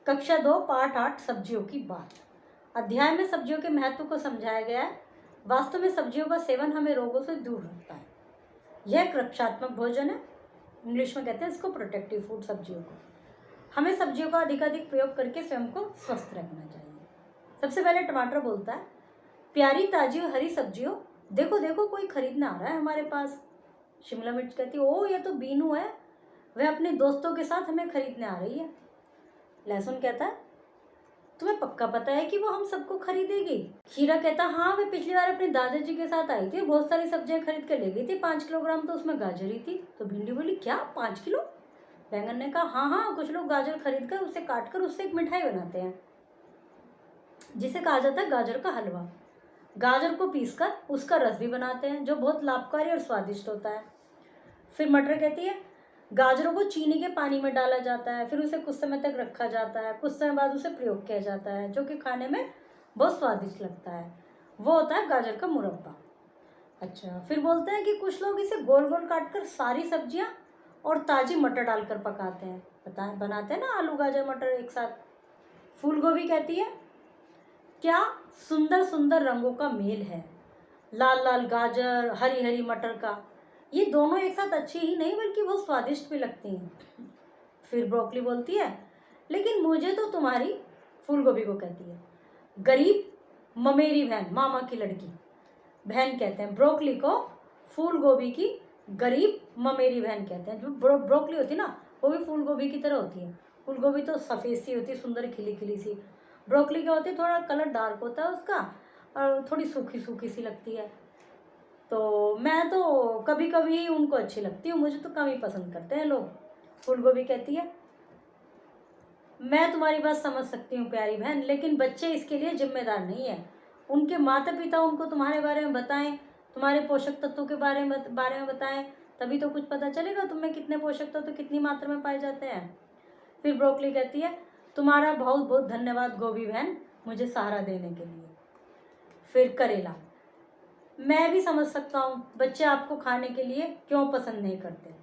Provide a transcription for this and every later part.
कक्षा 2 पाठ 8 सब्जियों की बात। अध्याय में सब्जियों के महत्व को समझाया गया है। वास्तव में सब्जियों का सेवन हमें रोगों से दूर रखता है। यह एक रक्षात्मक भोजन है। इंग्लिश में कहते हैं इसको प्रोटेक्टिव फूड। सब्जियों को हमें सब्जियों का अधिकाधिक प्रयोग करके स्वयं को स्वस्थ रखना चाहिए। सबसे पहले टमाटर बोलता है, प्यारी ताजी हरी सब्जियों, देखो देखो कोई खरीदने आ रहा है हमारे पास। शिमला मिर्च कहती है, ओ ये तो बीनू है, वह अपने दोस्तों के साथ हमें खरीदने आ रही है। लहसुन कहता है, तुम्हें पक्का पता है कि वो हम सबको खरीदेगी। खीरा कहता, हाँ वे पिछली बार अपने दादाजी के साथ आई थी, बहुत सारी सब्जियां खरीद कर ले गई थी, 5 किलोग्राम तो उसमें गाजर ही थी। तो भिंडी बोली, क्या 5 किलो? बैंगन ने कहा, हाँ हाँ, कुछ लोग गाजर खरीद कर उसे काट कर उससे एक मिठाई बनाते हैं जिसे कहा जाता है गाजर का हलवा। गाजर को पीसकर उसका रस भी बनाते हैं जो बहुत लाभकारी और स्वादिष्ट होता है। फिर मटर कहती है, गाजरों को चीनी के पानी में डाला जाता है, फिर उसे कुछ समय तक रखा जाता है, कुछ समय बाद उसे प्रयोग किया जाता है जो कि खाने में बहुत स्वादिष्ट लगता है। वो होता है गाजर का मुरब्बा। अच्छा, फिर बोलते हैं कि कुछ लोग इसे गोल गोल काट कर सारी सब्जियां और ताजी मटर डालकर पकाते हैं, बनाते हैं ना आलू गाजर मटर एक साथ। फूल गोभी कहती है, क्या सुंदर सुंदर रंगों का मेल है, लाल लाल गाजर हरी हरी मटर का, ये दोनों एक साथ अच्छी ही नहीं बल्कि बहुत स्वादिष्ट भी लगती हैं। फिर ब्रोकली बोलती है, लेकिन मुझे तो तुम्हारी, फूल गोभी को कहती है, गरीब ममेरी बहन, मामा की लड़की। बहन कहते हैं ब्रोकली को, फूल गोभी की गरीब ममेरी बहन कहते हैं। जो ब्रोकली होती है ना, वो भी फूल गोभी की तरह होती है। फूल गोभी तो सफ़ेद सी होती है, सुंदर खिली खिली सी। ब्रोकली क्या होती है, थोड़ा कलर डार्क होता है उसका और थोड़ी सूखी सूखी सी लगती है। तो मैं तो कभी कभी उनको अच्छी लगती हूँ, मुझे तो कम ही पसंद करते हैं लोग। फूल गोभी कहती है, मैं तुम्हारी बात समझ सकती हूँ प्यारी बहन, लेकिन बच्चे इसके लिए जिम्मेदार नहीं है। उनके माता पिता उनको तुम्हारे बारे में बताएं, तुम्हारे पोषक तत्वों के बारे में बताएं, तभी तो कुछ पता चलेगा तुम्हें कितने पोषक तत्व कितनी मात्रा में पाए जाते हैं। फिर ब्रोकली कहती है, तुम्हारा बहुत बहुत धन्यवाद गोभी बहन, मुझे सहारा देने के लिए। फिर करेला, मैं भी समझ सकता हूँ बच्चे आपको खाने के लिए क्यों पसंद नहीं करते।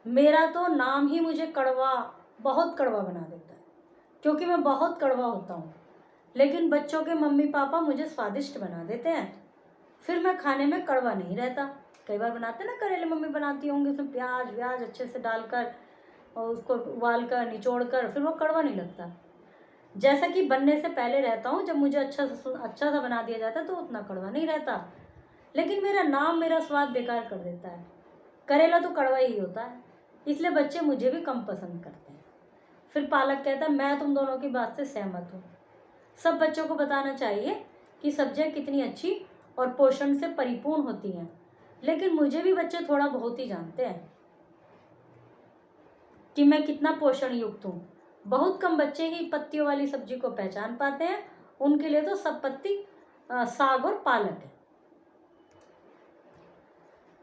मेरा तो नाम ही मुझे कड़वा, बहुत कड़वा बना देता है, क्योंकि मैं बहुत कड़वा होता हूँ। लेकिन बच्चों के मम्मी पापा मुझे स्वादिष्ट बना देते हैं, फिर मैं खाने में कड़वा नहीं रहता। कई बार बनाते ना करेले, मम्मी बनाती होंगी, उसमें प्याज व्याज अच्छे से डालकर और उसको उबाल कर निचोड़ कर, फिर वो कड़वा नहीं लगता। जैसा कि बनने से पहले रहता हूँ, जब मुझे अच्छा सा बना दिया जाता है तो उतना कड़वा नहीं रहता। लेकिन मेरा नाम मेरा स्वाद बेकार कर देता है। करेला तो कड़वा ही होता है, इसलिए बच्चे मुझे भी कम पसंद करते हैं। फिर पालक कहता है, मैं तुम दोनों की बात से सहमत हूँ। सब बच्चों को बताना चाहिए कि सब्जियाँ कितनी अच्छी और पोषण से परिपूर्ण होती हैं, लेकिन मुझे भी बच्चे थोड़ा बहुत ही जानते हैं कि मैं कितना पोषण युक्त हूँ। बहुत कम बच्चे ही पत्तियों वाली सब्जी को पहचान पाते हैं, उनके लिए तो सब पत्ती साग और पालक है।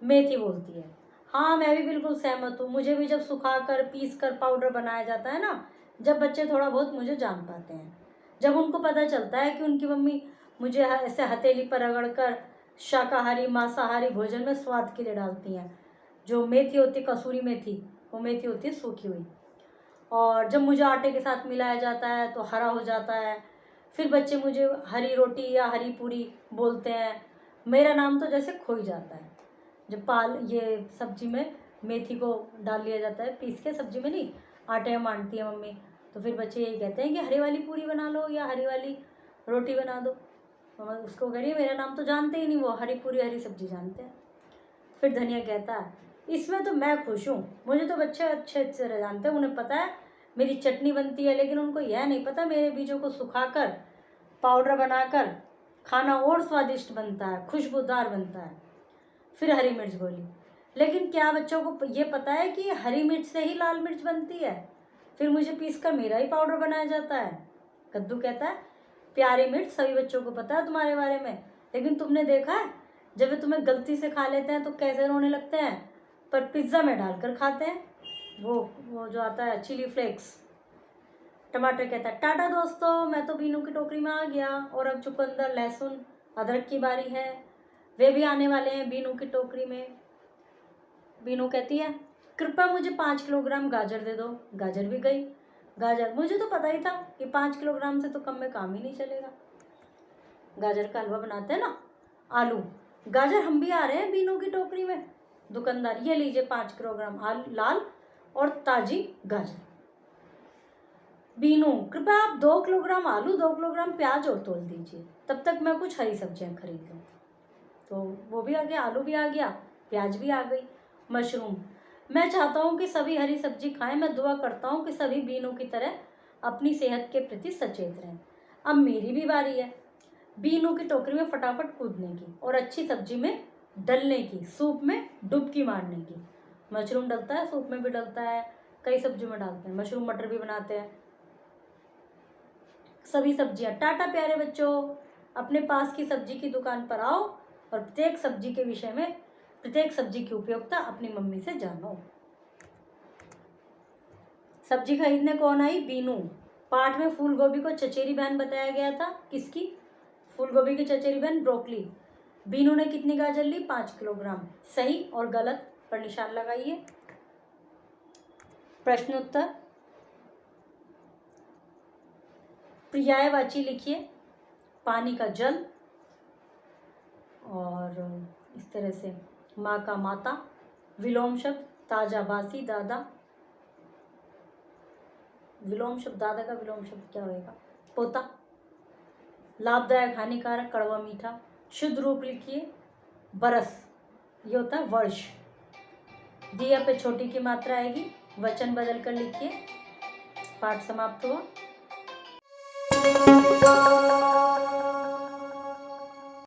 मेथी बोलती है, हाँ मैं भी बिल्कुल सहमत हूँ, मुझे भी जब सुखा कर पीस कर पाउडर बनाया जाता है ना, जब बच्चे थोड़ा बहुत मुझे जान पाते हैं, जब उनको पता चलता है कि उनकी मम्मी मुझे ऐसे हथेली पर रगड़ कर शाकाहारी मांसाहारी भोजन में स्वाद के लिए डालती हैं। जो मेथी होती है कसूरी मेथी, वो मेथी होती है सूखी हुई, और जब मुझे आटे के साथ मिलाया जाता है तो हरा हो जाता है। फिर बच्चे मुझे हरी रोटी या हरी पूरी बोलते हैं, मेरा नाम तो जैसे खो ही जाता है। जब ये सब्जी में मेथी को डाल लिया जाता है पीस के, सब्जी में नहीं, आटे में मांडती है मम्मी, तो फिर बच्चे यही कहते हैं कि हरी वाली पूरी बना लो या हरी वाली रोटी बना दो। तो मैं उसको कह रही है, मेरा नाम तो जानते ही नहीं, वो हरी पूरी हरी सब्जी जानते हैं। फिर धनिया कहता है, इसमें तो मैं खुश हूँ, मुझे तो बच्चे अच्छे अच्छे से जानते हैं, उन्हें पता है मेरी चटनी बनती है, लेकिन उनको यह नहीं पता मेरे बीजों को सुखाकर पाउडर बनाकर खाना और स्वादिष्ट बनता है, खुशबूदार बनता है। फिर हरी मिर्च बोली, लेकिन क्या बच्चों को ये पता है कि हरी मिर्च से ही लाल मिर्च बनती है, फिर मुझे पीसकर मेरा ही पाउडर बनाया जाता है। कद्दू कहता है, प्यारी मिर्च सभी बच्चों को पता है तुम्हारे बारे में, लेकिन तुमने देखा है जब वे तुम्हें गलती से खा लेते हैं तो कैसे रोने लगते हैं, पर पिज्ज़ा में डालकर खाते हैं, वो जो आता है चिली फ्लेक्स। टमाटर कहता है, टाटा दोस्तों, मैं तो बीनू की टोकरी में आ गया और अब चुकंदर लहसुन अदरक की बारी है, वे भी आने वाले हैं बीनू की टोकरी में। बीनू कहती है, कृपया मुझे 5 किलोग्राम गाजर दे दो। गाजर भी गई। गाजर, मुझे तो पता ही था कि 5 किलोग्राम से तो कम में काम ही नहीं चलेगा। गाजर का हलवा बनाते हैं ना। आलू, गाजर हम भी आ रहे हैं बीनों की टोकरी में। दुकानदार, ये लीजिए 5 किलोग्राम लाल और ताजी गाजर। बीनू, कृपया आप 2 किलोग्राम आलू, 2 किलोग्राम प्याज और तोल दीजिए, तब तक मैं कुछ हरी सब्जियां खरीद लूँ। तो वो भी आ गया, आलू भी आ गया, प्याज भी आ गई। मशरूम, मैं चाहता हूँ कि सभी हरी सब्जी खाएं। मैं दुआ करता हूँ कि सभी बीनों की तरह अपनी सेहत के प्रति सचेत रहें। अब मेरी भी बारी है बीनों की टोकरी में फटाफट कूदने की और अच्छी सब्जी में डलने की, सूप में डुबकी मारने की। मशरूम डलता है, सूप में भी डलता है, कई सब्जियों में डालते हैं, मशरूम मटर भी बनाते हैं। सभी सब्जियां, टाटा प्यारे बच्चों, अपने पास की सब्जी की दुकान पर आओ और प्रत्येक सब्जी के विषय में, प्रत्येक सब्जी की उपयोगिता अपनी मम्मी से जानो। सब्जी खरीदने कौन आई? बीनू। पाठ में फूल गोभी को चचेरी बहन बताया गया था। किसकी? फूल गोभी की चचेरी बहन ब्रोकली। बीनू ने कितनी गाजर ली? 5 किलोग्राम। सही और गलत पर निशान लगाइए। प्रश्न उत्तर। पर्यायवाची लिखिए, पानी का जल, और इस तरह से माँ का माता। विलोम शब्द, ताजा बासी दादा। विलोम शब्द, दादा का विलोम शब्द क्या होएगा? पोता। लाभदायक, हानिकारक, कड़वा, मीठा। शुद्ध रूप लिखिए, बरस, ये होता है वर्ष। दिया पे छोटी की मात्रा आएगी, वचन बदल कर लिखिए। पाठ समाप्त हुआ।